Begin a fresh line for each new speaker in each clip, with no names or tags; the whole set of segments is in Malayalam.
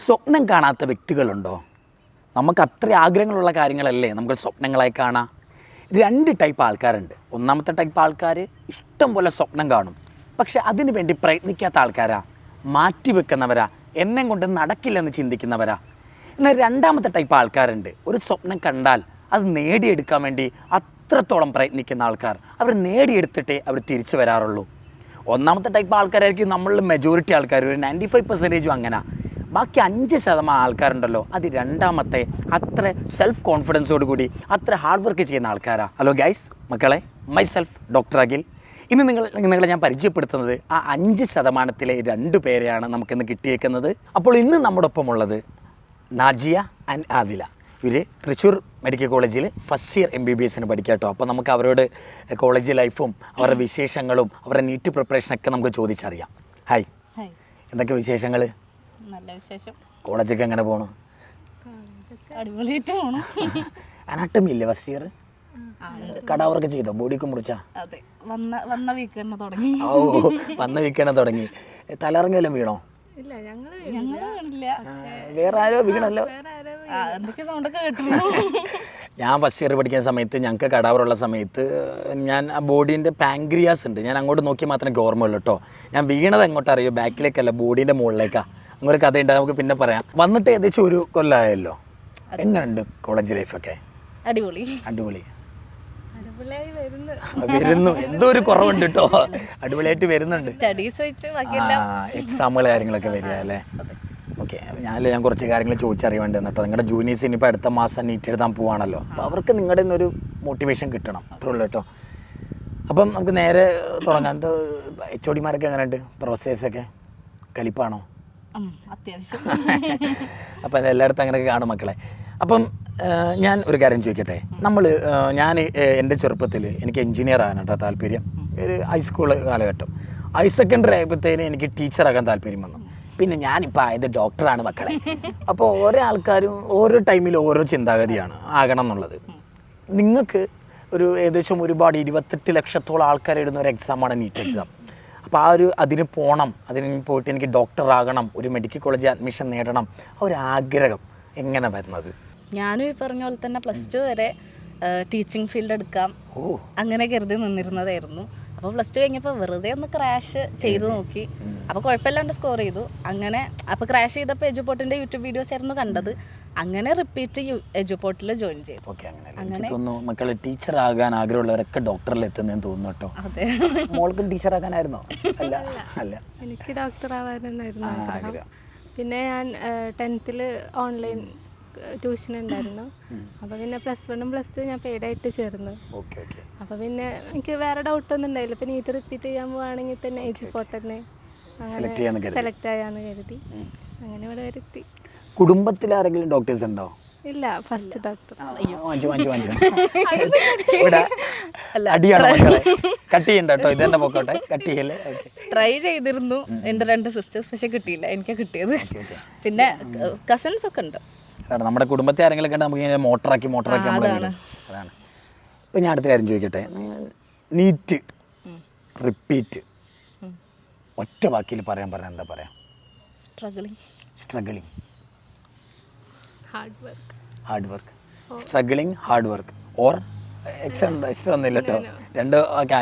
സ്വപ്നം കാണാത്ത വ്യക്തികളുണ്ടോ? നമുക്ക് അത്ര ആഗ്രഹങ്ങളുള്ള കാര്യങ്ങളല്ലേ നമുക്ക് സ്വപ്നങ്ങളായി കാണാം. 2 ടൈപ്പ് ആൾക്കാരുണ്ട്. ഒന്നാമത്തെ ടൈപ്പ് ആൾക്കാർ ഇഷ്ടം പോലെ സ്വപ്നം കാണും, പക്ഷെ അതിനു വേണ്ടി പ്രയത്നിക്കാത്ത ആൾക്കാരാ, മാറ്റിവെക്കുന്നവരാ, എന്നെ കൊണ്ട് നടക്കില്ലെന്ന് ചിന്തിക്കുന്നവരാ. എന്നാൽ രണ്ടാമത്തെ ടൈപ്പ് ആൾക്കാരുണ്ട്. ഒരു സ്വപ്നം കണ്ടാൽ അത് നേടിയെടുക്കാൻ വേണ്ടി അത്രത്തോളം പ്രയത്നിക്കുന്ന ആൾക്കാർ. അവർ നേടിയെടുത്തിട്ടേ അവർ തിരിച്ചു വരാറുള്ളൂ. ഒന്നാമത്തെ ടൈപ്പ് ആൾക്കാരായിരിക്കും നമ്മളിൽ മെജോറിറ്റി ആൾക്കാർ, ഒരു 95% അങ്ങനെ. ബാക്കി 5% ആൾക്കാരുണ്ടല്ലോ, അത് രണ്ടാമത്തെ അത്ര സെൽഫ് കോൺഫിഡൻസോട് കൂടി അത്ര ഹാർഡ് വർക്ക് ചെയ്യുന്ന ആൾക്കാരാണ്. ഹലോ ഗൈസ്, മക്കളെ, മൈ സെൽഫ് ഡോക്ടർ അഖിൽ. ഇന്ന് നിങ്ങളെ ഞാൻ പരിചയപ്പെടുത്തുന്നത് ആ 5%-ലെ 2 പേരെയാണ് നമുക്കിന്ന് കിട്ടിയേക്കുന്നത്. അപ്പോൾ ഇന്ന് നമ്മുടെ ഒപ്പമുള്ളത് നാജിയ ആൻഡ് ആദില. ഇവർ തൃശ്ശൂർ മെഡിക്കൽ കോളേജിൽ ഫസ്റ്റ് ഇയർ MBBS പഠിക്കാം കേട്ടോ. അപ്പോൾ നമുക്ക് അവരോട് കോളേജ് ലൈഫും അവരുടെ വിശേഷങ്ങളും അവരുടെ നീറ്റ് പ്രിപ്പറേഷനൊക്കെ നമുക്ക് ചോദിച്ചറിയാം. ഹായ്, എന്തൊക്കെ വിശേഷങ്ങൾ?
നല്ല വിശേഷം.
കോളേജൊക്കെ എങ്ങനെ പോകണം?
അടിപൊളിയായിട്ട് പോകണം.
അനാട്ടമി ഇല്ലേ ഫസ്റ്റ് ഇയർ? കടാവറൊക്കെ ചെയ്തോ? ബോഡിയൊക്കെ മുറിച്ചാ?
അതെ, വന്ന വീക്ക് തന്നെ തുടങ്ങി.
ഓ, വന്ന വീക്ക് തന്നെ തുടങ്ങി. തലയിറങ്ങി വല്ലതും വീണോ?
ഇല്ല, ഞങ്ങള് വീണില്ല.
വേറെ ആരോ വീണല്ലോ.
എന്തൊക്കെ സൗണ്ടൊക്കെ കേട്ടിരുന്നു.
ഞാൻ ഫസ്റ്റ് ഇയർ പഠിക്കുന്ന സമയത്ത് ഞങ്ങൾക്ക് കടാവറുള്ള സമയത്ത് ഞാൻ ആ ബോഡീൻ്റെ പാങ്ക്രിയാസ് ഉണ്ട്, ഞാൻ അങ്ങോട്ട് നോക്കി മാത്രമേ എനിക്ക് ഓർമ്മയുള്ളൂ കേട്ടോ. ഞാൻ വീണത് എങ്ങോട്ട് അറിയോ? ബാക്കിലേക്കല്ല, ബോഡീൻ്റെ മുകളിലേക്കാണ്. അങ്ങനെ ഒരു കഥയുണ്ട്, നമുക്ക് പിന്നെ പറയാം. വന്നിട്ട് ഏകദേശം 1 കൊല്ലമായല്ലോ. എങ്ങനെയുണ്ട് കോളേജ് ലൈഫൊക്കെ?
അടിപൊളി.
അടിപൊളി
വരുന്നു.
എന്തോ ഒരു കുറവുണ്ട് കേട്ടോ, അടിപൊളിയായിട്ട് വരുന്നുണ്ട്.
സ്റ്റഡീസ് വെച്ച് ബാക്കിയെല്ലാം
എക്സാമുകൾ കാര്യങ്ങളൊക്കെ വരിക അല്ലേ? ഓക്കെ, ഞാൻ കുറച്ച് കാര്യങ്ങൾ ചോദിച്ചറിയാൻ വേണ്ടി കേട്ടോ. നിങ്ങളുടെ ജൂനിയേഴ്സ് ഇനിയിപ്പോൾ അടുത്ത മാസം നീറ്റ് എഴുതാൻ പോവാണല്ലോ, അപ്പോൾ അവർക്ക് നിങ്ങളുടെ നിന്നൊരു മോട്ടിവേഷൻ കിട്ടണം, അത്രേ ഉള്ളൂ കേട്ടോ. അപ്പം നമുക്ക് നേരെ തുടങ്ങാം. HOD മാരൊക്കെ എങ്ങനെയുണ്ട്? പ്രൊഫസേഴ്സൊക്കെ കലിപ്പാണോ?
അത്യാവശ്യം.
അപ്പം എല്ലായിടത്തും അങ്ങനെയൊക്കെ കാണും മക്കളെ. അപ്പം ഞാൻ ഒരു കാര്യം ചോദിക്കട്ടെ. ഞാൻ എൻ്റെ ചെറുപ്പത്തിൽ എനിക്ക് എൻജിനീയർ ആകാനാട്ടോ താല്പര്യം. ഒരു ഹൈസ്കൂൾ കാലഘട്ടം. ഹയർ സെക്കൻഡറി ആയപ്പോഴത്തേന് എനിക്ക് ടീച്ചറാകാൻ താല്പര്യം വന്നു. പിന്നെ ഞാനിപ്പോൾ ആയത് ഡോക്ടറാണ് മക്കളെ. അപ്പോൾ ഓരോ ആൾക്കാരും ഓരോ ടൈമിൽ ഓരോ ചിന്താഗതിയാണ് ആകണം എന്നുള്ളത്. നിങ്ങൾക്ക് ഒരു ഏകദേശം ഒരുപാട് 28 ലക്ഷത്തോളം ആൾക്കാർ എഴുതുന്ന ഒരു എക്സാമാണ് നീറ്റ് എക്സാം. അപ്പോൾ അതിന് പോകണം, അതിന് പോയിട്ട് എനിക്ക് ഡോക്ടറാകണം, ഒരു മെഡിക്കൽ കോളേജിൽ അഡ്മിഷൻ നേടണം, ആ ഒരു ആഗ്രഹം എങ്ങനെ വരുന്നത്?
ഞാനും ഈ പറഞ്ഞ പോലെ തന്നെ +2 വരെ ടീച്ചിങ് ഫീൽഡ് എടുക്കാം അങ്ങനെ കരുതി നിന്നിരുന്നതായിരുന്നു. അപ്പോൾ +2 കഴിഞ്ഞപ്പോൾ വെറുതെ ഒന്ന് ക്രാഷ് ചെയ്ത് നോക്കി. അപ്പോൾ കുഴപ്പമില്ലാണ്ട് സ്കോർ ചെയ്തു. അങ്ങനെ അപ്പോൾ ക്രാഷ് ചെയ്തപ്പോൾ എജുപോർട്ടിൻ്റെ യൂട്യൂബ് വീഡിയോസ് ആയിരുന്നു കണ്ടത്. അങ്ങനെ റിപ്പീറ്റ് എജുപോർട്ടിൽ ജോയിൻ ചെയ്തു.
ഓക്കെ, അങ്ങനെ തോന്നുന്നു മക്കളെ ടീച്ചറാകാൻ ആഗ്രഹമുള്ളവരൊക്കെ ഡോക്ടറിൽ എത്തുന്നതെന്ന് തോന്നുന്നു കേട്ടോ.
അതെ,
മോൾക്കും ടീച്ചറാകാനായിരുന്നോ? അല്ല അല്ല,
എനിക്ക് ഡോക്ടർ ആവാനായിരുന്നു ആഗ്രഹം. പിന്നെ ഞാൻ 10th ഓൺലൈൻ ട്യൂഷൻ ഉണ്ടായിരുന്നു. അപ്പോൾ പിന്നെ +1 +2 ഞാൻ പെയ്ഡായിട്ട് ചേർന്നു. അപ്പോൾ പിന്നെ എനിക്ക് വേറെ ഡൗട്ടൊന്നും ഉണ്ടായില്ല. ഇപ്പോൾ നീറ്റ് റിപ്പീറ്റ് ചെയ്യാൻ പോവുകയാണെങ്കിൽ തന്നെ എജുപോർട്ട് തന്നെ സെലക്ട് ആയാന്ന് കരുതി അങ്ങനെ ഇവിടെ വരുത്തി.
കുടുംബത്തിൽ ആരെങ്കിലും ഡോക്ടേഴ്സ് ഉണ്ടോ?
ഇല്ല, ഫസ്റ്റ് ഡോക്ടർ.
കട്ട് ചെയ്യണ്ട കേട്ടോ, ഇതെന്നെ പോക്കോട്ടെ, കട്ട് ചെയ്യല്ലേ.
ട്രൈ ചെയ്തിരുന്നു എൻ്റെ 2 സിസ്റ്റേഴ്സ്, പക്ഷെ കിട്ടിയില്ല. എനിക്ക് കിട്ടിയത്. പിന്നെ കസിൻസ് ഒക്കെ ഉണ്ട്.
നമ്മുടെ കുടുംബത്തെ ആരെങ്കിലും കണ്ട് നമുക്ക് ഇങ്ങനെ മോട്ടറാക്കി അതാണ്. ഇപ്പം ഞാൻ അടുത്ത കാര്യം ചോദിക്കട്ടെ. നീറ്റ് റിപ്പീറ്റ് ഒറ്റ വാക്കിൽ പറയാൻ പറഞ്ഞാൽ എന്താ പറയാ? Struggling, hard work. Struggling, hard work or extra ഒന്നുമില്ല കേട്ടോ. 2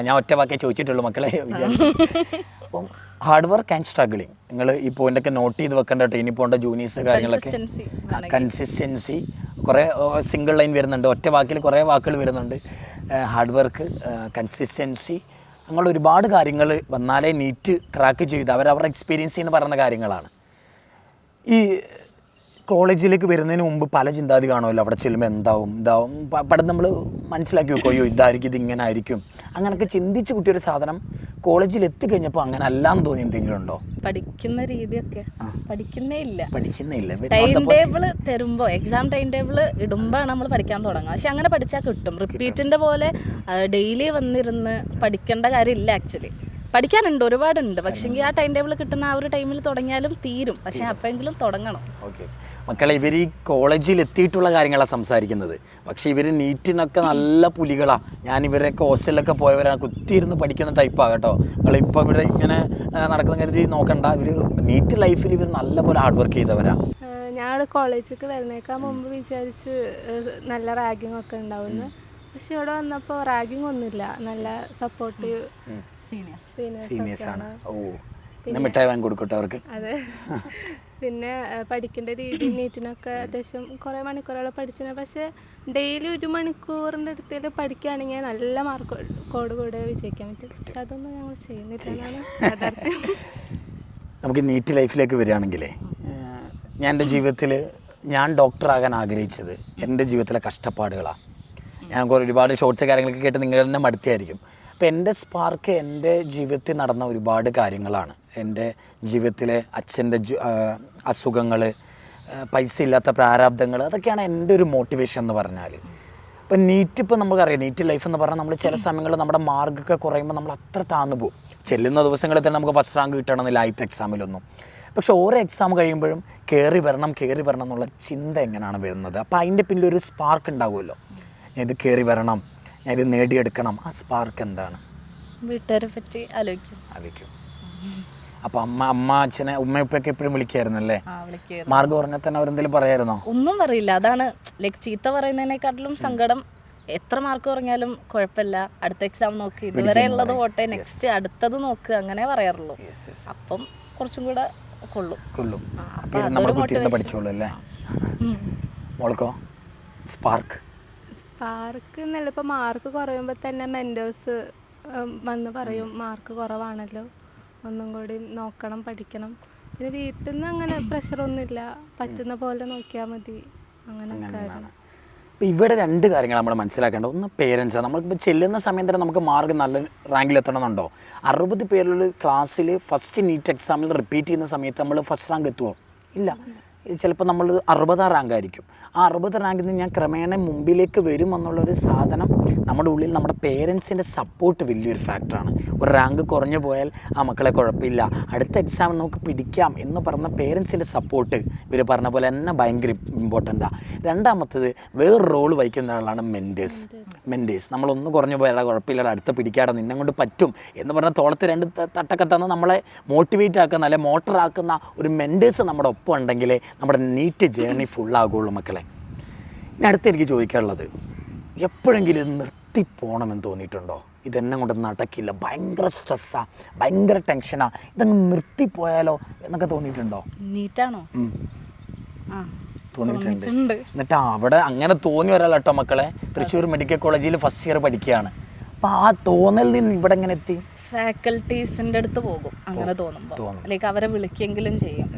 ഞാൻ ഒറ്റ വാക്കേ ചോദിച്ചിട്ടുള്ളൂ മക്കളെ. അപ്പം ഹാർഡ് വർക്ക് ആൻഡ് സ്ട്രഗിളിങ് നിങ്ങൾ ഈ പോയിൻ്റൊക്കെ നോട്ട് ചെയ്ത് വെക്കേണ്ട കേട്ടോ. ഇനി പോകേണ്ട ജൂനിയേഴ്സ് കാര്യങ്ങളൊക്കെ. കൺസിസ്റ്റൻസി, കുറേ സിംഗിൾ ലൈൻ വരുന്നുണ്ട്, ഒറ്റ വാക്കിൽ കുറേ വാക്കുകൾ വരുന്നുണ്ട്. ഹാർഡ് വർക്ക്, കൺസിസ്റ്റൻസി, അങ്ങനെ ഒരുപാട് കാര്യങ്ങൾ വന്നാലേ നീറ്റ് ക്രാക്ക് ചെയ്ത് അവരവരുടെ എക്സ്പീരിയൻസ് എന്ന് പറയുന്ന കാര്യങ്ങളാണ്. ഈ കോളേജിലേക്ക് വരുന്നതിന് മുമ്പ് പല ചിന്താഗതി കാണുമല്ലോ. അവിടെ ചെല്ലുമ്പോൾ എന്താവും പഠനം നമ്മൾ മനസ്സിലാക്കി വെക്കും, അയ്യോ ഇതായിരിക്കും, ഇതിങ്ങനെ ആയിരിക്കും, അങ്ങനെയൊക്കെ ചിന്തിച്ച് കുട്ടിയൊരു സാധനം കോളേജിൽ എത്തിക്കഴിഞ്ഞപ്പോൾ അങ്ങനെ അല്ലാന്ന് തോന്നി എന്തെങ്കിലും ഉണ്ടോ?
പഠിക്കുന്ന രീതിയൊക്കെ പഠിക്കുന്നില്ല.
ടൈം
ടേബിൾ തരുമ്പോൾ, എക്സാം ടൈം ടേബിൾ ഇടുമ്പോഴാണ് നമ്മൾ പഠിക്കാൻ തുടങ്ങുക. പക്ഷെ അങ്ങനെ പഠിച്ചാൽ കിട്ടും. റിപ്പീറ്റിൻ്റെ പോലെ ഡെയിലി വന്നിരുന്ന് പഠിക്കേണ്ട കാര്യമില്ല. ആക്ച്വലി പഠിക്കാനുണ്ട്, ഒരുപാടുണ്ട്. പക്ഷെങ്കിൽ ആ ടൈം ടേബിൾ കിട്ടുന്ന ആ ഒരു ടൈമിൽ തുടങ്ങിയാലും തീരും. പക്ഷെ അപ്പോഴെങ്കിലും തുടങ്ങണം.
ഓക്കെ മക്കളെ, ഇവർ ഈ കോളേജിൽ എത്തിയിട്ടുള്ള കാര്യങ്ങളാണ് സംസാരിക്കുന്നത്. പക്ഷേ ഇവർ നീറ്റിനൊക്കെ നല്ല പുലികളാണ്. ഞാൻ ഇവരൊക്കെ ഹോസ്റ്റലിലൊക്കെ പോയവരാണ്, കുത്തിയിരുന്ന് പഠിക്കുന്ന ടൈപ്പാണ് കേട്ടോ. നിങ്ങളിപ്പോൾ ഇവിടെ ഇങ്ങനെ നടക്കുന്ന കരുതി നോക്കണ്ട. ഇവർ നീറ്റ് ലൈഫിൽ ഇവർ നല്ലപോലെ ഹാർഡ് വർക്ക് ചെയ്തവരാണ്.
ഞാൻ കോളേജിലേക്ക് വരുന്നേക്കാൾ മുമ്പ് വിചാരിച്ച് നല്ല റാഗിങ് ഒക്കെ ഉണ്ടാവുമെന്ന്. പക്ഷെ ഇവിടെ വന്നപ്പോൾ റാഗിങ് ഒന്നുമില്ല, നല്ല സപ്പോർട്ടീവ് സീനിയേഴ്സ് ആണ്.
മിഠായി വാങ്ങി കൊടുക്കട്ടെ അവർക്ക്.
അതെ. പിന്നെ പഠിക്കേണ്ട രീതി നീറ്റിനൊക്കെ അത്യാവശ്യം കുറേ മണിക്കൂറുകൾ പഠിച്ചിരുന്നു. പക്ഷേ ഡെയിലി 1 മണിക്കൂറിൻ്റെ അടുത്തേൽ പഠിക്കുകയാണെങ്കിൽ നല്ല മാർക്കോട് കൂടെ വിജയിക്കാൻ പറ്റും. പക്ഷെ അതൊന്നും ഞങ്ങൾ ചെയ്യുന്നില്ലെന്നാണ് യാഥാർത്ഥ്യം.
നമുക്ക് നീറ്റ് ലൈഫിലേക്ക് വരികയാണെങ്കിലേ, ഞാൻ എൻ്റെ ജീവിതത്തിൽ ഞാൻ ഡോക്ടറാകാൻ ആഗ്രഹിച്ചത് എൻ്റെ ജീവിതത്തിലെ കഷ്ടപ്പാടുകളാണ്. ഞാൻ ഒരുപാട് ഷോർട്സ് കാര്യങ്ങളൊക്കെ കേട്ട് നിങ്ങൾ തന്നെ മടുത്തിയായിരിക്കും. അപ്പോൾ എൻ്റെ സ്പാർക്ക് എൻ്റെ ജീവിതത്തിൽ നടന്ന ഒരുപാട് കാര്യങ്ങളാണ്. എൻ്റെ ജീവിതത്തിലെ അച്ഛൻ്റെ അസുഖങ്ങൾ, പൈസ ഇല്ലാത്ത പ്രാരാബ്ദങ്ങൾ, അതൊക്കെയാണ് എൻ്റെ ഒരു മോട്ടിവേഷൻ എന്ന് പറഞ്ഞാൽ. ഇപ്പം നീറ്റ്, ഇപ്പോൾ നമുക്കറിയാം നീറ്റ് ലൈഫ് എന്ന് പറഞ്ഞാൽ നമ്മൾ ചില സമയങ്ങളിൽ നമ്മുടെ മാർക്കൊക്കെ കുറയുമ്പോൾ നമ്മൾ അത്ര താന്നു പോകും. ചെല്ലുന്ന ദിവസങ്ങളിൽ തന്നെ നമുക്ക് ഫസ്റ്റ് റാങ്ക് കിട്ടണമെന്നില്ല ആദ്യത്തെ എക്സാമിലൊന്നും. പക്ഷേ ഓരോ എക്സാം കഴിയുമ്പോഴും കയറി വരണം എന്നുള്ള ചിന്ത എങ്ങനെയാണ് വരുന്നത്? അപ്പോൾ അതിൻ്റെ പിന്നിലൊരു സ്പാർക്ക് ഉണ്ടാവുമല്ലോ, ഇത് കയറി വരണം, ഞാൻ ഇത് നേടിയെടുക്കണം. ആ സ്പാർക്ക് എന്താണ്?
വീട്ടുകാരെ പറ്റി ആലോചിക്കും.
അപ്പോൾ അച്ഛനെ ഉമ്മയൊക്കെ എപ്പോഴും വിളിക്കായിരുന്നല്ലേ? മാർക്ക് പറഞ്ഞാൽ തന്നെ അവരെന്തെങ്കിലും പറയായിരുന്നോ?
ഒന്നും പറയില്ല. അതാണ് ചീത്ത പറയുന്നതിനെക്കാട്ടിലും സങ്കടം. എത്ര മാർക്ക് പറഞ്ഞാലും കുഴപ്പമില്ല, അടുത്ത എക്സാം നോക്ക്, ഇതുവരെ ഉള്ളത് പോട്ടെ, നെക്സ്റ്റ് അടുത്തത് നോക്ക്, അങ്ങനെ പറയാറുള്ളൂ. അപ്പം കുറച്ചും കൂടെ കൊള്ളും.
പഠിച്ചോളൂ അല്ലേ? മോൾക്കോ സ്പാർക്ക്
എന്നല്ല, ഇപ്പോൾ മാർക്ക് കുറയുമ്പോൾ തന്നെ മെൻറ്റേഴ്സ് വന്ന് പറയും മാർക്ക് കുറവാണല്ലോ, ഒന്നും കൂടി നോക്കണം, പഠിക്കണം. പിന്നെ വീട്ടിൽ നിന്ന് അങ്ങനെ പ്രഷറൊന്നുമില്ല, പറ്റുന്ന പോലെ നോക്കിയാൽ മതി, അങ്ങനെയൊക്കെ ആയിരുന്നു.
അപ്പോൾ ഇവിടെ 2 കാര്യങ്ങൾ നമ്മൾ മനസ്സിലാക്കേണ്ടത്. ഒന്ന് പേരൻസാണ്. നമ്മളിപ്പോൾ ചെല്ലുന്ന സമയം തന്നെ നമുക്ക് മാർക്ക് നല്ല റാങ്കിൽ എത്തണമെന്നുണ്ടോ? 60 പേരുള്ള ക്ലാസ്സിൽ ഫസ്റ്റ് നീറ്റ് എക്സാമിൽ റിപ്പീറ്റ് ചെയ്യുന്ന സമയത്ത് നമ്മൾ ഫസ്റ്റ് റാങ്ക് എത്തുമോ? ഇല്ല. ചിലപ്പോൾ നമ്മൾ 60ാം റാങ്ക് ആയിരിക്കും. ആ 60 റാങ്കിൽ നിന്ന് ഞാൻ ക്രമേണ മുമ്പിലേക്ക് വരും എന്നുള്ളൊരു സാധനം നമ്മുടെ ഉള്ളിൽ, നമ്മുടെ പേരൻസിൻ്റെ സപ്പോർട്ട് വലിയൊരു ഫാക്ടറാണ്. ഒരു റാങ്ക് കുറഞ്ഞു പോയാൽ ആ മക്കളെ കുഴപ്പമില്ല, അടുത്ത എക്സാം നമുക്ക് പിടിക്കാം എന്ന് പറഞ്ഞ പേരൻസിൻ്റെ സപ്പോർട്ട് ഇവർ പറഞ്ഞ പോലെ തന്നെ ഭയങ്കര ഇമ്പോർട്ടൻ്റാണ്. രണ്ടാമത്തത് വേറൊരു റോൾ വഹിക്കുന്ന ആളാണ് മെൻറ്റേഴ്സ്. നമ്മളൊന്ന് കുറഞ്ഞു പോയാൽ കുഴപ്പമില്ല, അടുത്ത പിടിക്കാതെ നിന്നെ കൊണ്ട് പറ്റും എന്ന് പറഞ്ഞാൽ തോളത്ത് 2 തട്ടൊക്കെ തന്ന് നമ്മളെ മോട്ടിവേറ്റ് ആക്കുന്ന, അല്ലെ മോട്ടറാക്കുന്ന ഒരു മെൻറ്റേഴ്സ് നമ്മുടെ ഒപ്പം ഉണ്ടെങ്കിലേ നമ്മുടെ നീറ്റ് ജേർണി ഫുള്ളാകുള്ളൂ മക്കളെ. ഇനി അടുത്ത് എനിക്ക് ചോദിക്കാനുള്ളത്, എപ്പോഴെങ്കിലും ഇത് നിർത്തിപ്പോണമെന്ന് തോന്നിയിട്ടുണ്ടോ? ഇതെന്നെ കൊണ്ട് നടക്കില്ല, ഭയങ്കര സ്ട്രെസ്സാണ്, ഭയങ്കര ടെൻഷനാണ്, ഇതങ്ങ് നിർത്തിപ്പോയാലോ എന്നൊക്കെ തോന്നിയിട്ടുണ്ടോ?
നീറ്റാണോ?
തോന്നിയിട്ടുണ്ട്. എന്നിട്ട് അവിടെ അങ്ങനെ തോന്നി ഒരാളാട്ടോ മക്കളെ തൃശ്ശൂർ മെഡിക്കൽ കോളേജിൽ ഫസ്റ്റ് ഇയർ പഠിക്കുകയാണ്. അപ്പോൾ ആ തോന്നലിൽ നിന്ന് ഇവിടെ എങ്ങനെ എത്തി?
ഫാക്കൽറ്റീസിൻ്റെ അടുത്ത് പോകും, അങ്ങനെ തോന്നുമ്പോൾ ലൈക്ക് അവരെ വിളിക്കെങ്കിലും ചെയ്യും.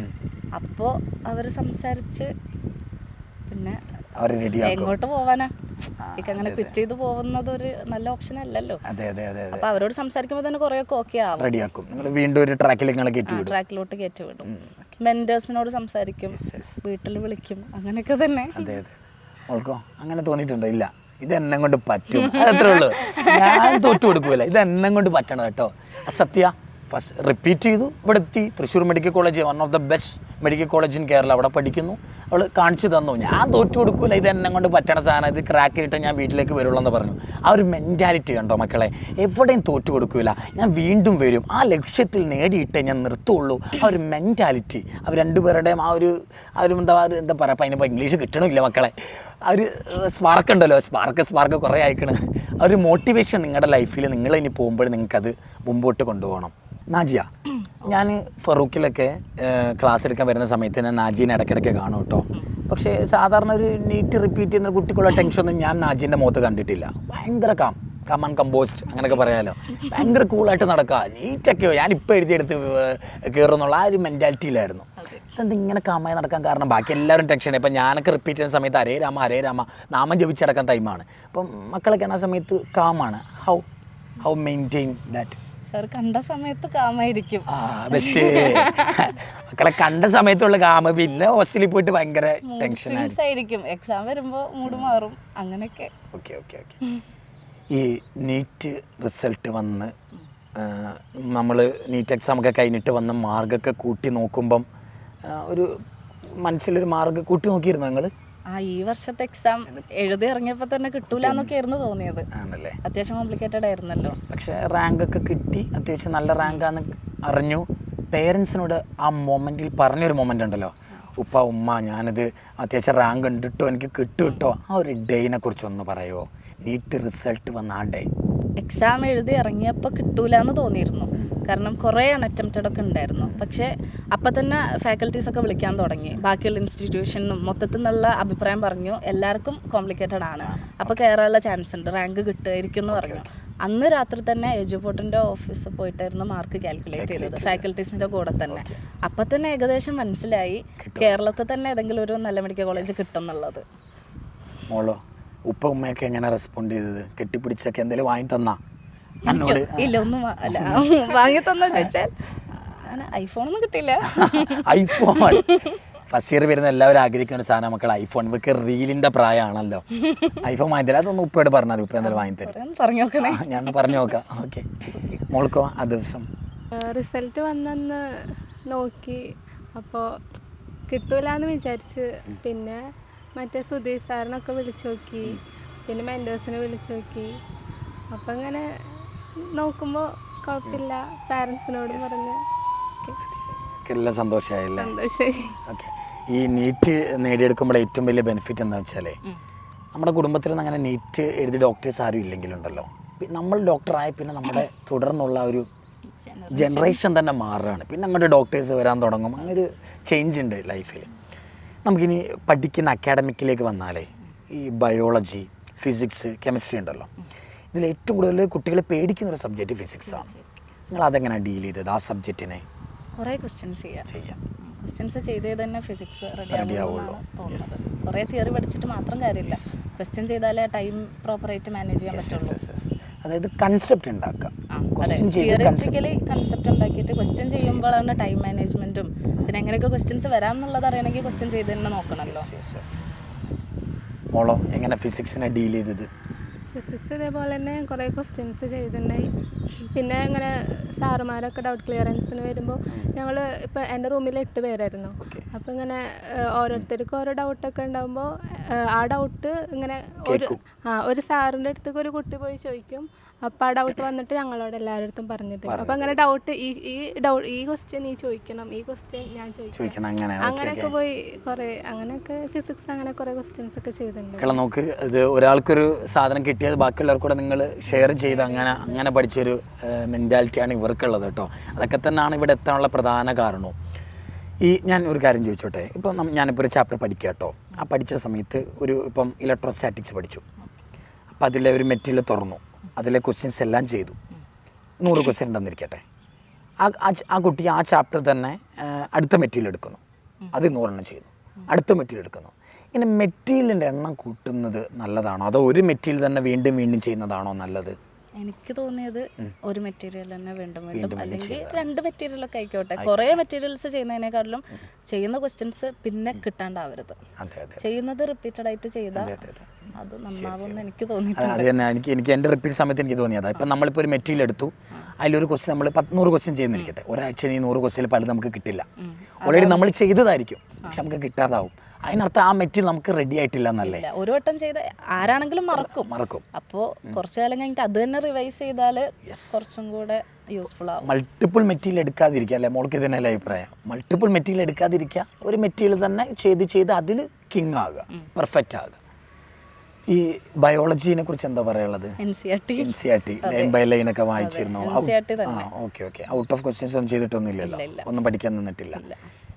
അപ്പോൾ അവർ സംസാരിച്ച് പിന്നെ എങ്ങോട്ട് പോവാനാ, അങ്ങനെ ക്വിറ്റ് ചെയ്ത് പോകുന്നത് ഒരു നല്ല ഓപ്ഷൻ അല്ലല്ലോ. അപ്പൊ അവരോട് സംസാരിക്കുമ്പോൾ തന്നെ കുറെയൊക്കെ ഓക്കെ ആവും,
റെഡിയാക്കും. വീണ്ടും ഒരു
ട്രാക്കിലോട്ട് കയറ്റി വിടും. മെന്റേഴ്സിനോട് സംസാരിക്കും, വീട്ടിൽ വിളിക്കും, അങ്ങനെയൊക്കെ തന്നെ.
അങ്ങനെ തോന്നിയിട്ടുണ്ടോ? ഇല്ല, ഇത് എന്നെ കൊണ്ട് പറ്റും, അത്രേ ഉള്ളൂ, ഞാൻ തോറ്റു കൊടുക്കൂല, ഇത് എന്നെ കൊണ്ട് പറ്റണം കേട്ടോ. സത്യ ഫസ്റ്റ് റിപ്പീറ്റ് ചെയ്തു, ഇവിടെ എത്തി. Thrissur medical college, one of the best medical college in Kerala, അവിടെ പഠിക്കുന്നു. അവൾ കാണിച്ചു തന്നു, ഞാൻ തോറ്റു കൊടുക്കൂല, ഇത് എന്നെ കൊണ്ട് പറ്റണ സാധനം, ഇത് ക്രാക്ക് ചെയ്തിട്ട് ഞാൻ വീട്ടിലേക്ക് വരുള്ളൂ എന്ന് പറഞ്ഞു. ആ ഒരു മെൻറ്റാലിറ്റി കണ്ടോ മക്കളെ? എവിടെയും തോറ്റു കൊടുക്കൂല, ഞാൻ വീണ്ടും വരും, ആ ലക്ഷ്യത്തിൽ നേടിയിട്ടേ ഞാൻ നിർത്തുള്ളൂ. ആ ഒരു മെൻറ്റാലിറ്റി അവർ രണ്ടുപേരുടെയും ആ ഒരു എന്താ പറയുക, അപ്പം അതിനിപ്പോൾ ഇംഗ്ലീഷ് കിട്ടണില്ല മക്കളെ. ആ ഒരു സ്പാർക്ക് ഉണ്ടല്ലോ, സ്പാർക്ക് കുറേ അയക്കണ്. ആ ഒരു മോട്ടിവേഷൻ നിങ്ങളുടെ ലൈഫിൽ നിങ്ങളിനി പോകുമ്പോൾ നിങ്ങൾക്കത് മുമ്പോട്ട് കൊണ്ടുപോകണം. നാജിയ, ഞാൻ ഫറൂഖിലൊക്കെ ക്ലാസ് എടുക്കാൻ വരുന്ന സമയത്ത് ഞാൻ നാജീനെ ഇടയ്ക്കിടയ്ക്ക് കാണും കേട്ടോ. പക്ഷേ സാധാരണ ഒരു നീറ്റ് റിപ്പീറ്റ് ചെയ്യുന്ന കുട്ടിക്കുള്ള ടെൻഷനൊന്നും ഞാൻ നാജീൻ്റെ മുഖത്ത് കണ്ടിട്ടില്ല. ഭയങ്കര കാം ആൻഡ് കമ്പോസ്റ്റ് അങ്ങനെയൊക്കെ പറയാമല്ലോ. ഭയങ്കര കൂളായിട്ട് നടക്കുക, നീറ്റൊക്കെയോ ഞാനിപ്പോൾ എഴുതിയെടുത്ത് കയറുന്നുള്ള ആ ഒരു മെൻറ്റാലിറ്റിയിലായിരുന്നു. ഇതെന്ത് ഇങ്ങനെ കാമായി നടക്കാൻ കാരണം? ബാക്കി എല്ലാവരും ടെൻഷൻ. ഇപ്പം ഞാനൊക്കെ റിപ്പീറ്റ് ചെയ്യുന്ന സമയത്ത് ഹരേ രാമ നാമം ജപിച്ചടക്കാൻ ടൈമാണ്. അപ്പം മക്കളൊക്കെ ആ സമയത്ത് കാമാണ്. How maintain that?
സാർ കണ്ട സമയത്ത് കാമായിരിക്കും.
ബെസ്റ്റ്. മക്കളെ കണ്ട സമയത്തുള്ള കാമ, പിന്നെ ഹോസ്റ്റലിൽ പോയിട്ട് ഭയങ്കര ടെൻഷൻ
ആയിരിക്കും. എക്സാം വരുമ്പോൾ മൂഡ് മാറും, അങ്ങനെയൊക്കെ.
ഓക്കെ. ഈ നീറ്റ് റിസൾട്ട് വന്ന് നമ്മൾ നീറ്റ് എക്സാമൊക്കെ കഴിഞ്ഞിട്ട് വന്ന് മാർക്കൊക്കെ കൂട്ടി നോക്കുമ്പം ഒരു മനസ്സിലൊരു മാർക്ക് കൂട്ടി നോക്കിയിരുന്നു നിങ്ങൾ?
ഈ വർഷത്തെ എക്സാം എഴുതി ഇറങ്ങിയപ്പോൾ തന്നെ കിട്ടൂല എന്നൊക്കെ ആയിരുന്നു തോന്നിയത്. ആണല്ലേ? അത്യാവശ്യം കോംപ്ലിക്കേറ്റഡ് ആയിരുന്നല്ലോ.
പക്ഷേ റാങ്കൊക്കെ കിട്ടി, അത്യാവശ്യം നല്ല റാങ്കാന്ന് അറിഞ്ഞു. പേരൻസിനോട് ആ മൊമെൻറ്റിൽ പറഞ്ഞൊരു മൊമെൻ്റ് ഉണ്ടല്ലോ, ഉപ്പ ഉമ്മ ഞാനത് അത്യാവശ്യം റാങ്ക് ഉണ്ട് കേട്ടോ, എനിക്ക് കിട്ടും കേട്ടോ, ആ ഒരു ഡേയിനെ കുറിച്ച് ഒന്ന് പറയുമോ? നീറ്റ് റിസൾട്ട് വന്ന ആ ഡേ.
എക്സാം എഴുതി ഇറങ്ങിയപ്പോൾ കിട്ടൂല എന്ന് തോന്നിയിരുന്നു. കാരണം കുറേ അൺഅറ്റംപ്റ്റഡ് ഒക്കെ ഉണ്ടായിരുന്നു. പക്ഷേ അപ്പം തന്നെ ഫാക്കൽറ്റീസൊക്കെ വിളിക്കാൻ തുടങ്ങി. ബാക്കിയുള്ള ഇൻസ്റ്റിറ്റ്യൂഷനും മൊത്തത്തിൽ നിന്നുള്ള അഭിപ്രായം പറഞ്ഞു എല്ലാവർക്കും കോംപ്ലിക്കേറ്റഡ് ആണ്, അപ്പോൾ കയറാനുള്ള ചാൻസ് ഉണ്ട്, റാങ്ക് കിട്ടുമായിരിക്കും എന്ന് പറഞ്ഞു. അന്ന് രാത്രി തന്നെ എജുപോർട്ടിൻ്റെ ഓഫീസിൽ പോയിട്ടായിരുന്നു മാർക്ക് കാൽക്കുലേറ്റ് ചെയ്തത്, ഫാക്കൽറ്റീസിൻ്റെ കൂടെ തന്നെ. അപ്പം തന്നെ ഏകദേശം മനസ്സിലായി കേരളത്തിൽ തന്നെ ഏതെങ്കിലും ഒരു നല്ല മെഡിക്കൽ കോളേജ് കിട്ടും എന്നുള്ളത്.
മോളോ ഉപ്പ ഉമ്മയൊക്കെ എങ്ങനെ റെസ്പോണ്ട് ചെയ്തത്? കെട്ടിപ്പിടിച്ചൊക്കെ എന്തെങ്കിലും വാങ്ങി തന്നാ? എന്നോട്
ഇല്ല, ഒന്നും അല്ല വാങ്ങി തന്നോ ചോദിച്ചാൽ ഐഫോണൊന്നും കിട്ടിയില്ല.
ഐഫോൺ ഫസ്റ്റ് ഇയർ വരുന്ന എല്ലാവരും ആഗ്രഹിക്കുന്ന ഒരു സാധനം മക്കൾ ഐഫോൺ. ഇവർക്ക് റീലിൻ്റെ പ്രായമാണല്ലോ. ഐഫോൺ വാങ്ങി തരാം, അതൊന്ന് ഉപ്പയോട് പറഞ്ഞാൽ മതി, ഉപ്പ എന്തായാലും വാങ്ങി തരും.
പറഞ്ഞു നോക്കണേ,
ഞാൻ പറഞ്ഞു നോക്കാം. ഓക്കെ, മോൾക്കോ ആ ദിവസം?
റിസൾട്ട് വന്നെന്ന് നോക്കി, അപ്പോൾ കിട്ടൂലെന്ന് വിചാരിച്ച്. പിന്നെ മറ്റേ സുധീർ സാറിനൊക്കെ വിളിച്ചു നോക്കി, പിന്നെ മെൻറ്റേഴ്സിനെ വിളിച്ചു നോക്കി. അപ്പം ഇങ്ങനെ നോക്കുമ്പോൾ കുഴപ്പമില്ല, പാരൻസിനോടും പറഞ്ഞ്
എല്ലാം സന്തോഷമായില്ലേ?
സന്തോഷമായി.
ഓക്കെ, ഈ നീറ്റ് നേടിയെടുക്കുമ്പോൾ ഏറ്റവും വലിയ ബെനിഫിറ്റ് എന്താ വെച്ചാൽ നമ്മുടെ കുടുംബത്തിലൊന്നും അങ്ങനെ നീറ്റ് എഴുതി ഡോക്ടേഴ്സ് ആരും ഇല്ലെങ്കിലുണ്ടല്ലോ, നമ്മൾ ഡോക്ടറായ പിന്നെ നമ്മുടെ തുടർന്നുള്ള ഒരു ജനറേഷൻ തന്നെ മാറുകയാണ്. പിന്നെ അങ്ങോട്ട് ഡോക്ടേഴ്സ് വരാൻ തുടങ്ങും, അങ്ങനെ ഒരു ചേഞ്ച് ഉണ്ട് ലൈഫിൽ. നമുക്കിനി പഠിക്കുന്ന അക്കാഡമിക്കിലേക്ക് വന്നാലേ ഈ ബയോളജി, ഫിസിക്സ്, കെമിസ്ട്രി ഉണ്ടല്ലോ, ഇതിൽ ഏറ്റവും കൂടുതൽ കുട്ടികൾ പേടിക്കുന്ന ഒരു സബ്ജക്റ്റ് ഫിസിക്സാണ്. നിങ്ങൾ അതെങ്ങനെ ഡീൽ ചെയ്തത് ആ സബ്ജക്റ്റിനെ?
കുറേ ക്വസ്റ്റ്യൻസ് ചെയ്യാം. ക്വസ്റ്റ്യൻസ് ചെയ്തേ തന്നെ ഫിസിക്സ് റെഡി ആവുള്ളൂ തോന്നുന്നത്. കുറേ തിയറി പഠിച്ചിട്ട് മാത്രം കാര്യമില്ല, ക്വസ്റ്റ്യൻ ചെയ്താലേ ടൈം പ്രോപ്പറായിട്ട് മാനേജ് ചെയ്യാൻ പറ്റുള്ളൂ.
അതായത് കൺസെപ്റ്റ് ഉണ്ടാക്കാം,
തിയറിറ്റിക്കലി കൺസെപ്റ്റ് ഉണ്ടാക്കിയിട്ട് ക്വസ്റ്റ്യൻ ചെയ്യുമ്പോഴാണ് ടൈം മാനേജ്മെൻറ്റും പിന്നെ എങ്ങനെയൊക്കെ ക്വസ്റ്റ്യൻസ് വരാം എന്നുള്ളത് അറിയണമെങ്കിൽ ക്വസ്റ്റ്യൻ ചെയ്ത് തന്നെ നോക്കണമല്ലോ.
മോളോ എങ്ങനെ ഫിസിക്സിനെ ഡീൽ ചെയ്തത്?
ഫിസിക്സ് ഇതേപോലെ തന്നെ കുറേ ക്വസ്റ്റ്യൻസ് ചെയ്തിട്ടുണ്ടായി. പിന്നെ ഇങ്ങനെ സാറുമാരൊക്കെ ഡൗട്ട് ക്ലിയറൻസിന് വരുമ്പോൾ ഞങ്ങൾ ഇപ്പോൾ എൻ്റെ റൂമിൽ 8 പേരായിരുന്നു. അപ്പോൾ ഇങ്ങനെ ഓരോരുത്തർക്കും ഓരോ ഡൗട്ടൊക്കെ ഉണ്ടാകുമ്പോൾ ആ ഡൗട്ട് ഇങ്ങനെ ഒരു സാറിൻ്റെ അടുത്തേക്ക് ഒരു കുട്ടി പോയി ചോദിക്കും. അപ്പോൾ ആ ഡൗട്ട് വന്നിട്ട് ഞങ്ങളോട് എല്ലാവരുടെ അടുത്തും പറഞ്ഞു തരും. അപ്പോൾ അങ്ങനെ ഡൗട്ട് ഈ ക്വസ്റ്റ്യൻ നീ ചോദിക്കണം, ഈ ക്വസ്റ്റ്യൻ ഞാൻ ചോദിക്കണം, അങ്ങനെയൊക്കെ പോയി കുറേ അങ്ങനെയൊക്കെ ഫിസിക്സ് അങ്ങനെ കുറേ ക്വസ്റ്റ്യൻസ് ഒക്കെ ചെയ്തിട്ടുണ്ട്.
നോക്ക്, ഇത് ഒരാൾക്കൊരു സാധനം കിട്ടിയത് ബാക്കിയുള്ളവർക്കൂടെ നിങ്ങൾ ഷെയർ ചെയ്ത് അങ്ങനെ പഠിച്ചൊരു മെൻറ്റാലിറ്റിയാണ് ഇവർക്കുള്ളത് കേട്ടോ. അതൊക്കെ തന്നെയാണ് ഇവിടെ എത്താനുള്ള പ്രധാന കാരണവും. ഞാൻ ഒരു കാര്യം ചോദിച്ചോട്ടെ, ഇപ്പം ഞാനിപ്പോൾ ഒരു ചാപ്റ്റർ പഠിക്കുക കേട്ടോ. ആ പഠിച്ച സമയത്ത് ഇപ്പം ഇലക്ട്രോസ്റ്റാറ്റിക്സ് പഠിച്ചു. അപ്പോൾ അതിലെ ഒരു മെറ്റീരിയൽ തുറന്നു, അതിലെ ക്വസ്റ്റ്യൻസ് എല്ലാം ചെയ്തു. 100 ക്വസ്റ്റ്യൻ ഉണ്ടെന്നിരിക്കട്ടെ. ആ കുട്ടി ആ ചാപ്റ്റർ തന്നെ അടുത്ത മെറ്റീരിയൽ എടുക്കുന്നു, അത് 100 ചെയ്യുന്നു, അടുത്ത മെറ്റീരിയൽ എടുക്കുന്നു. ഇങ്ങനെ മെറ്റീരിയലിൻ്റെ എണ്ണം കൂട്ടുന്നത് നല്ലതാണോ, അതോ ഒരു മെറ്റീരിയൽ തന്നെ വീണ്ടും വീണ്ടും ചെയ്യുന്നതാണോ നല്ലത്?
എനിക്ക് തോന്നിയത് ഒരു മെറ്റീരിയൽ തന്നെ വീണ്ടും അല്ലെങ്കിൽ 2 മെറ്റീരിയലൊക്കെ ആയിക്കോട്ടെ. കുറേ മെറ്റീരിയൽസ് ചെയ്യുന്നതിനേക്കാളും ചെയ്യുന്ന ക്വസ്റ്റ്യൻസ് പിന്നെ കിട്ടാണ്ടാവരുത്. ചെയ്യുന്നത് റിപ്പീറ്റഡ് ആയിട്ട് ചെയ്താൽ അത് നന്നാവുമെന്ന് എനിക്ക് തോന്നിയിട്ടുണ്ട്.
അത് തന്നെ എനിക്ക് എൻ്റെ റിപ്പീറ്റ് സമയത്ത് എനിക്ക് തോന്നിയതാണ്. ഇപ്പം നമ്മളിപ്പോൾ ഒരു മെറ്റീരിയൽ എടുത്തു, അതിലൊരു ക്വസ്റ്റ്യൻ നമ്മൾ 100 ക്വസ്റ്റ്യൻ ചെയ്യുന്നിരിക്കട്ടെ, ഒരാഴ്ച 100 ക്വസ്റ്റ്യൻ പലത് നമുക്ക് കിട്ടില്ല. ഓൾറെഡി നമ്മൾ ചെയ്തതായിരിക്കും, പക്ഷെ നമുക്ക് കിട്ടാതാവും. അതിനർത്ഥം ആ മെറ്റീരിയൽ നമുക്ക് റെഡി ആയിട്ടില്ല എന്നല്ലേ?
ഒരു വട്ടം ചെയ്ത് ആരാണെങ്കിലും മറക്കും. അപ്പോൾ കുറച്ച് കാലം കഴിഞ്ഞിട്ട് അത് തന്നെ റിവൈസ് ചെയ്താൽ കുറച്ചും കൂടെ യൂസ്ഫുൾ ആവും.
മൾട്ടിപ്പിൾ മെറ്റീരിയൽ എടുക്കാതിരിക്കുക അല്ലേ മോൾക്ക്? ഇതിനല്ലേ അഭിപ്രായം? മൾട്ടിപ്പിൾ മെറ്റീരിയൽ എടുക്കാതിരിക്കുക, ഒരു മെറ്റീരിയൽ തന്നെ ചെയ്ത് അതിൽ കിങ് ആകുക, പെർഫെക്റ്റ് ആകുക. ഈ ബയോളജിനെ കുറിച്ച് എന്താ പറയാനുള്ളത്? NCERT ലൈൻ ബൈ ലൈൻ ഒക്കെ വായിച്ചിരുന്നു? ഓക്കെ. ഔട്ട് ഓഫ് ക്വസ്റ്റ്യൻസ് ഒന്നും ചെയ്തിട്ടൊന്നുമില്ലല്ലോ, ഒന്നും പഠിക്കാൻ നിന്നിട്ടില്ല.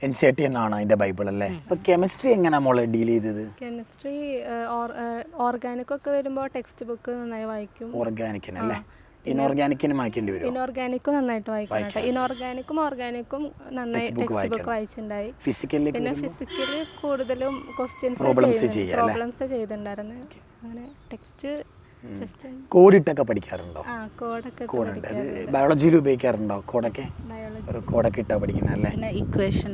NCERT തന്നെയാണ് അതിൻ്റെ ബൈബിൾ അല്ലേ? ഇപ്പോൾ കെമിസ്ട്രി എങ്ങനെയാണ് മോളെ ഡീൽ ചെയ്തത്?
കെമിസ്ട്രി ഓർഗാനിക്കൊക്കെ വരുമ്പോൾ ടെക്സ്റ്റ് ബുക്ക് നന്നായി വായിക്കും.
ഓർഗാനിക്കിനല്ലേ? ഇനോർഗാനിക്കിനും വായിക്കേണ്ടി വരും?
ഇനോർഗാനിക്കും നന്നായിട്ട് വായിക്കണം. ഇനോർഗാനിക്കും ഓർഗാനിക്കും നന്നായി ടെക്സ്റ്റ് ബുക്ക് വായിച്ചിട്ടുണ്ടായി. പിന്നെ ഫിസിക്കലി കൂടുതലും പ്രോബ്ലംസ് ചെയ്തിട്ടുണ്ടായിരുന്നു. അങ്ങനെ ടെക്സ്റ്റ്
കോഡിട്ടൊക്കെ പഠിക്കാറുണ്ടോ?
കോഡുണ്ട്.
ബയോളജിയിൽ ഉപയോഗിക്കാറുണ്ടോ കോഡൊക്കെ? കോഡൊക്കെ ഇട്ടാ പഠിക്കുന്നല്ലേ?
ഇക്വേഷൻ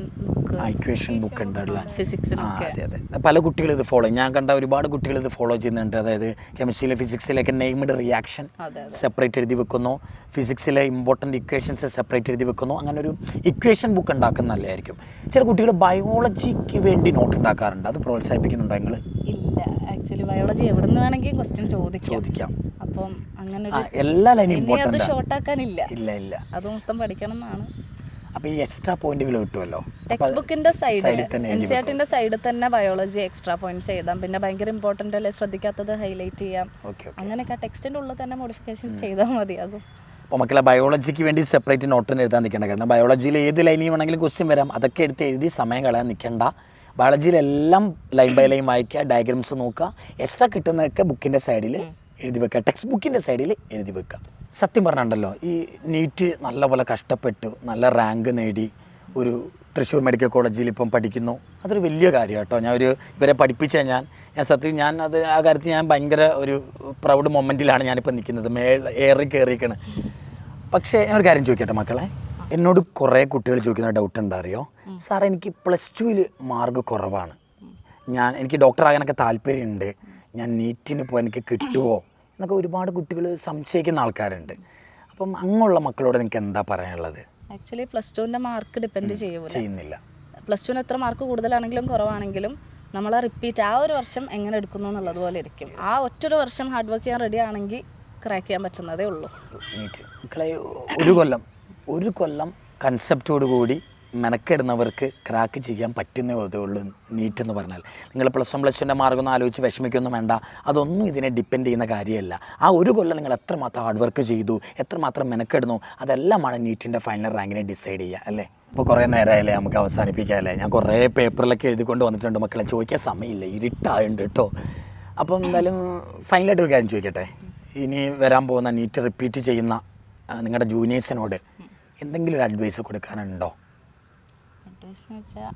ബുക്ക് ഉണ്ടല്ലോ,
ഫിസിക്സ്.
അതെ. പല കുട്ടികളും ഇത് ഫോളോ, ഞാൻ കണ്ട ഒരുപാട് കുട്ടികൾ ഇത് ഫോളോ ചെയ്യുന്നുണ്ട്. അതായത് കെമിസ്ട്രിയിലെ ഫിസിക്സിലേക്ക് നെയ്മഡ് റിയാക്ഷൻ സെപ്പറേറ്റ് എഴുതി വെക്കുന്നു, ഫിസിക്സിലെ ഇമ്പോർട്ടൻറ്റ് ഇക്വേഷൻസ് സെപ്പറേറ്റ് എഴുതി വെക്കുന്നു. അങ്ങനെ ഒരു ഇക്വേഷൻ ബുക്ക് ഉണ്ടാക്കുന്ന നല്ലതായിരിക്കും. ചില കുട്ടികൾ ബയോളജിക്ക് വേണ്ടി നോട്ട് ഉണ്ടാക്കാറുണ്ട്, അത് പ്രോത്സാഹിപ്പിക്കുന്നുണ്ടോ നിങ്ങൾ?
ഇല്ല, ആക്ച്വലി ബയോളജി എവിടെ നിന്ന് വേണമെങ്കിൽ ക്വസ്റ്റ്യൻ ചോദിക്കാം. അപ്പം അങ്ങനെ
എല്ലാ ലൈനും
അത് ഷോർട്ടാക്കാനില്ല,
ഇല്ല.
അത് മൊത്തം പഠിക്കണം എന്നാണ്.
അപ്പോൾ ഈ എക്സ്ട്രാ പോയിന്റുകൾ കിട്ടുമല്ലോ.
ടെക്സ്റ്റ് ബുക്കിന്റെ സൈഡിൽ
തന്നെ
NCERT സൈഡിൽ തന്നെ ബയോളജി എക്സ്ട്രാ പോയിന്റ്സ് എഴുതാം. പിന്നെ ഭയങ്കര ഇമ്പോർട്ടൻ്റ് അല്ലേ ശ്രദ്ധിക്കാത്തത് ഹൈലൈറ്റ് ചെയ്യാം. അങ്ങനെയൊക്കെ ടെക്സ്റ്റിൻ്റെ ഉള്ളിൽ തന്നെ മോഡിഫിക്കേഷൻ ചെയ്താൽ മതിയാകും.
അപ്പോൾ മക്കളെ ബയോളജിക്ക് വേണ്ടി സെപ്പറേറ്റ് നോട്ടിന് എഴുതാൻ നിൽക്കേണ്ട. കാരണം ബയോളജിയിൽ ഏത് ലൈനിൽ വേണമെങ്കിലും ക്വസ്റ്റ്യൻ വരാം. അതൊക്കെ എടുത്ത് എഴുതി സമയം കളയാൻ നിൽക്കേണ്ട. ബയോളജിയിലെല്ലാം ലൈൻ ബൈ ലൈൻ വായിക്കുക, ഡയഗ്രാംസ് നോക്കുക. എക്സ്ട്രാ കിട്ടുന്നതൊക്കെ ബുക്കിൻ്റെ സൈഡിൽ എഴുതി വെക്കുക, ടെക്സ്റ്റ് ബുക്കിൻ്റെ സൈഡിൽ എഴുതി വെക്കുക. സത്യം പറഞ്ഞിട്ടുണ്ടല്ലോ, ഈ നീറ്റ് നല്ലപോലെ കഷ്ടപ്പെട്ടു നല്ല റാങ്ക് നേടി ഒരു തൃശ്ശൂർ മെഡിക്കൽ കോളേജിൽ ഇപ്പം പഠിക്കുന്നു. അതൊരു വലിയ കാര്യം കേട്ടോ. ഇവരെ പഠിപ്പിച്ച ഞാൻ അത് ആ കാര്യത്തിൽ ഞാൻ ഭയങ്കര ഒരു പ്രൗഡ് മൊമെൻറ്റിലാണ് ഞാനിപ്പോൾ നിൽക്കുന്നത്. ഏറി കയറിയിരിക്കണ്. പക്ഷേ ഞാനൊരു കാര്യം ചോദിക്കട്ടെ മക്കളെ, എന്നോട് കുറേ കുട്ടികൾ ചോദിക്കുന്ന ഡൗട്ട് എന്താ അറിയോ, സാർ എനിക്ക് +2 മാർക്ക് കുറവാണ്, എനിക്ക് ഡോക്ടറാകാനൊക്കെ താല്പര്യമുണ്ട്, ഞാൻ നീറ്റിന് പോയി എനിക്ക് കിട്ടുമോ എന്നൊക്കെ ഒരുപാട് കുട്ടികൾ സംശയിക്കുന്ന ആൾക്കാരുണ്ട്. അപ്പം അങ്ങനെയുള്ള മക്കളോട് നിങ്ങൾക്ക് എന്താ പറയാനുള്ളത്?
ആക്ച്വലി +2ൻ്റെ മാർക്ക് ഡിപ്പെൻഡ്
ചെയ്യുന്നില്ല.
+2ന് എത്ര മാർക്ക് കൂടുതലാണെങ്കിലും കുറവാണെങ്കിലും നമ്മൾ റിപ്പീറ്റ് ആ ഒരു വർഷം എങ്ങനെ എടുക്കുന്നു എന്നുള്ളതുപോലെ ഇരിക്കും. ആ ഒറ്റൊരു വർഷം ഹാർഡ് വർക്ക് ചെയ്യാൻ റെഡി ആണെങ്കിൽ ക്രാക്ക് ചെയ്യാൻ പറ്റുന്നതേ ഉള്ളൂ.
നീറ്റ് മക്കളെ ഒരു കൊല്ലം കൺസെപ്റ്റോട് കൂടി മെനക്കെടുന്നവർക്ക് ക്രാക്ക് ചെയ്യാൻ പറ്റുന്നതേ ഉള്ളൂ നീറ്റ് എന്ന് പറഞ്ഞാൽ. നിങ്ങൾ +1 +2ൻ്റെ മാർക്കൊന്നും ആലോചിച്ച് വിഷമിക്കൊന്നും വേണ്ട. അതൊന്നും ഇതിനെ ഡിപ്പെൻഡ് ചെയ്യുന്ന കാര്യമല്ല. ആ ഒരു കൊല്ലം നിങ്ങൾ എത്രമാത്രം ഹാർഡ് വർക്ക് ചെയ്തു, എത്രമാത്രം മെനക്കെടുന്നു, അതെല്ലാമാണ് നീറ്റിൻ്റെ ഫൈനൽ റാങ്കിനെ ഡിസൈഡ് ചെയ്യുക അല്ലേ. ഇപ്പോൾ കുറേ നേരമായില്ലേ, നമുക്ക് അവസാനിപ്പിക്കാമല്ലേ. ഞാൻ കുറേ പേപ്പറിലൊക്കെ എഴുതിക്കൊണ്ട് വന്നിട്ടുണ്ട് മക്കളെ, ചോദിക്കാൻ സമയമില്ല, ഇരുട്ടായുണ്ട് കേട്ടോ. അപ്പം എന്തായാലും ഫൈനലായിട്ട് ഒരു കാര്യം ചോദിക്കട്ടെ, ഇനി വരാൻ പോകുന്ന നീറ്റ് റിപ്പീറ്റ് ചെയ്യുന്ന നിങ്ങളുടെ ജൂനിയേഴ്സിനോട് എന്തെങ്കിലും ഒരു അഡ്വൈസ് കൊടുക്കാനുണ്ടോ?
അഡ്വൈസ് എന്ന് വെച്ചാൽ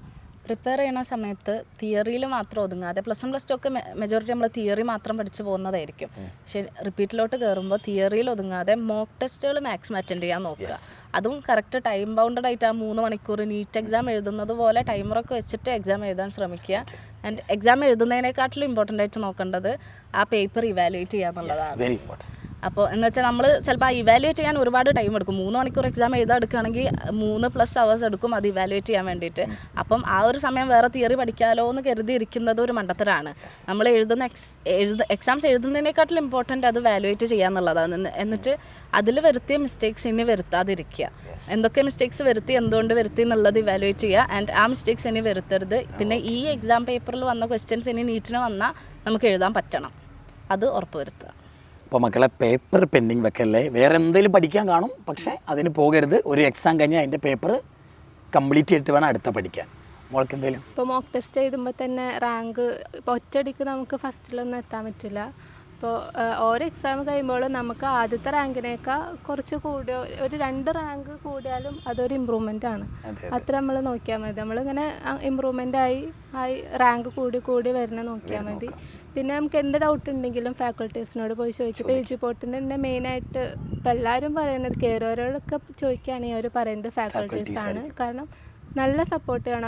പ്രിപ്പയർ ചെയ്യുന്ന സമയത്ത് തിയറിയിൽ മാത്രം ഒതുങ്ങാതെ +1 +2 ഒക്കെ മെജോറിറ്റി നമ്മൾ തിയറി മാത്രം പഠിച്ചു പോകുന്നതായിരിക്കും. പക്ഷേ റിപ്പീറ്റിലോട്ട് കയറുമ്പോൾ തിയറിയിൽ ഒതുങ്ങാതെ മോക്ക് ടെസ്റ്റുകൾ മാക്സിമം അറ്റൻഡ് ചെയ്യാൻ നോക്കുക. അതും കറക്റ്റ് ടൈം ബൗണ്ടഡ് ആയിട്ട് ആ 3 മണിക്കൂർ നീറ്റ് എക്സാം എഴുതുന്നത് പോലെ ടൈമറൊക്കെ വെച്ചിട്ട് എക്സാം എഴുതാൻ ശ്രമിക്കുക. ആൻഡ് എക്സാം എഴുതുന്നതിനേക്കാട്ടിലും ഇമ്പോർട്ടൻ്റ് ആയിട്ട് നോക്കേണ്ടത് ആ പേപ്പർ ഇവാലുവേറ്റ് ചെയ്യുക എന്നുള്ളതാണ്. അപ്പോൾ എന്ന് വെച്ചാൽ നമ്മൾ ചിലപ്പോൾ ആ ഇവാലുവേറ്റ് ചെയ്യാൻ ഒരുപാട് ടൈം എടുക്കും. 3 മണിക്കൂർ എക്സാം എഴുതാൻ എടുക്കുകയാണെങ്കിൽ 3+ hours എടുക്കും അത് ഇവാലുവേറ്റ് ചെയ്യാൻ വേണ്ടിയിട്ട്. അപ്പം ആ ഒരു സമയം വേറെ തിയറി പഠിക്കാമല്ലോ എന്ന് കരുതി ഇരിക്കുന്നത് ഒരു മണ്ടത്തരാണ്. നമ്മൾ എക്സാംസ് എഴുതുന്നതിനേക്കാട്ടിലും ഇമ്പോർട്ടൻ്റ് അത് വാലുവേറ്റ് ചെയ്യുക എന്നുള്ളതാണ്. എന്നിട്ട് അതിൽ വരുത്തിയ മിസ്റ്റേക്സ് ഇനി വരുത്താതിരിക്കുക. എന്തൊക്കെ മിസ്റ്റേക്സ് വരുത്തി, എന്തുകൊണ്ട് വരുത്തി എന്നുള്ളത് ഇവാലുവേറ്റ് ചെയ്യുക. ആൻഡ് ആ മിസ്റ്റേക്സ് ഇനി വരുത്തരുത്. പിന്നെ ഈ എക്സാം പേപ്പറിൽ വന്ന ക്വസ്റ്റ്യൻസ് ഇനി നീറ്റിന് വന്നാൽ നമുക്ക് എഴുതാൻ പറ്റണം, അത് ഉറപ്പുവരുത്തുക.
അപ്പോൾ മക്കളെ പേപ്പർ പെൻഡിങ് വെക്കല്ലേ. വേറെ എന്തെങ്കിലും പഠിക്കാൻ കാണും, പക്ഷേ അതിന് പോകരുത്. ഒരു എക്സാം കഴിഞ്ഞാൽ അതിൻ്റെ പേപ്പർ കംപ്ലീറ്റ് ചെയ്തിട്ട് വേണം അടുത്ത പഠിക്കാൻ. മോൾക്ക് എന്തെങ്കിലും
ഇപ്പോൾ മോക്ക് ടെസ്റ്റ് എഴുതുമ്പോൾ തന്നെ റാങ്ക് ഇപ്പോൾ ഒറ്റയടിക്ക് നമുക്ക് ഫസ്റ്റിലൊന്നും എത്താൻ പറ്റില്ല. അപ്പോൾ ഓരോ എക്സാം കഴിയുമ്പോൾ നമുക്ക് ആദ്യത്തെ റാങ്കിനേക്കാൾ കുറച്ച് കൂടിയോ ഒരു 2 റാങ്ക് കൂടിയാലും അതൊരു ഇമ്പ്രൂവ്മെൻ്റ് ആണ്. അത്ര നമ്മൾ നോക്കിയാൽ മതി. നമ്മളിങ്ങനെ ഇമ്പ്രൂവ്മെൻ്റ് ആയി റാങ്ക് കൂടി വരുന്ന നോക്കിയാൽ മതി. പിന്നെ നമുക്ക് എന്ത് ഡൗട്ട് ഉണ്ടെങ്കിലും ഫാക്കൾട്ടീസിനോട് പോയി ചോദിക്കും. ഇപ്പോൾ എജു പോർട്ടിൻ്റെ തന്നെ മെയിനായിട്ട് ഇപ്പോൾ എല്ലാവരും പറയുന്നത് കയറിയവരോടൊക്കെ ചോദിക്കുകയാണെങ്കിൽ അവർ പറയുന്നത് ഫാക്കൾട്ടീസാണ്. കാരണം നല്ല സപ്പോർട്ട് ചെയ്യണം.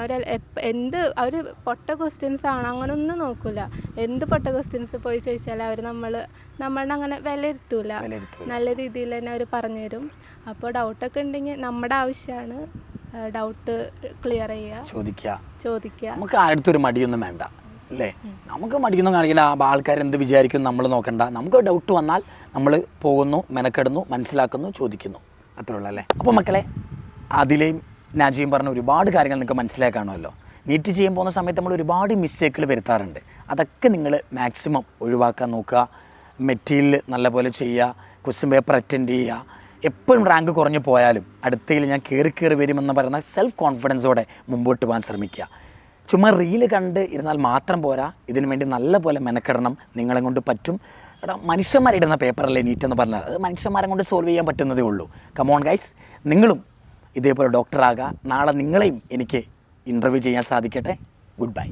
അവർ പൊട്ട ക്വസ്റ്റ്യൻസ് ആണോ അങ്ങനെയൊന്നും നോക്കില്ല. എന്ത് പൊട്ട ക്വസ്റ്റ്യൻസ് പോയി ചോദിച്ചാൽ അവർ നമ്മളെ അങ്ങനെ വിലയിരുത്തൂല. നല്ല രീതിയിൽ തന്നെ അവർ പറഞ്ഞു തരും. അപ്പോൾ ഡൗട്ടൊക്കെ ഉണ്ടെങ്കിൽ നമ്മുടെ ആവശ്യമാണ് ഡൗട്ട് ക്ലിയർ ചെയ്യുക, ചോദിക്കുക.
നമുക്ക് ആരുടെ മടിയൊന്നും വേണ്ട അല്ലേ. നമുക്ക് മടിയൊന്നും കാണിക്കണ്ട. ആൾക്കാരെന്ത് വിചാരിക്കും നമ്മൾ നോക്കണ്ട. നമുക്ക് ഡൗട്ട് വന്നാൽ നമ്മൾ പോകുന്നു, മെനക്കെടുന്നു, മനസ്സിലാക്കുന്നു, ചോദിക്കുന്നു, അത്രേ ഉള്ളൂ അല്ലേ. അപ്പോൾ മക്കളെ, അതിലെയും നാജിയും പറഞ്ഞ ഒരുപാട് കാര്യങ്ങൾ നിങ്ങൾക്ക് മനസ്സിലാക്കാണമല്ലോ. നീറ്റ് ചെയ്യാൻ പോകുന്ന സമയത്ത് നമ്മൾ ഒരുപാട് മിസ്റ്റേക്കുകൾ വരുത്താറുണ്ട്. അതൊക്കെ നിങ്ങൾ മാക്സിമം ഒഴിവാക്കാൻ നോക്കുക. മെറ്റീരിയൽ നല്ലപോലെ ചെയ്യുക, ക്വസ്റ്റ്യൻ പേപ്പർ അറ്റൻഡ് ചെയ്യുക. എപ്പോഴും റാങ്ക് കുറഞ്ഞു പോയാലും അടുത്തതിൽ ഞാൻ കയറി വരുമെന്ന് പറയുന്ന സെൽഫ് കോൺഫിഡൻസോടെ മുമ്പോട്ട് പോകാൻ ശ്രമിക്കുക. ചുമ്മാ റീല് കണ്ട് ഇരുന്നാൽ മാത്രം പോരാ, ഇതിനു വേണ്ടി നല്ലപോലെ മെനക്കെടണം. നിങ്ങളെ കൊണ്ട് പറ്റും. മനുഷ്യന്മാരിടുന്ന പേപ്പറല്ലേ നീറ്റ് എന്ന് പറഞ്ഞാൽ, അത് മനുഷ്യന്മാരെ കൊണ്ട് സോൾവ് ചെയ്യാൻ പറ്റുന്നതേ ഉള്ളൂ. കമോൺ ഗൈസ്, നിങ്ങളും ഇതേപോലെ ഡോക്ടറാകുക. നാളെ നിങ്ങളെയും എനിക്ക് ഇൻ്റർവ്യൂ ചെയ്യാൻ സാധിക്കട്ടെ. Good bye.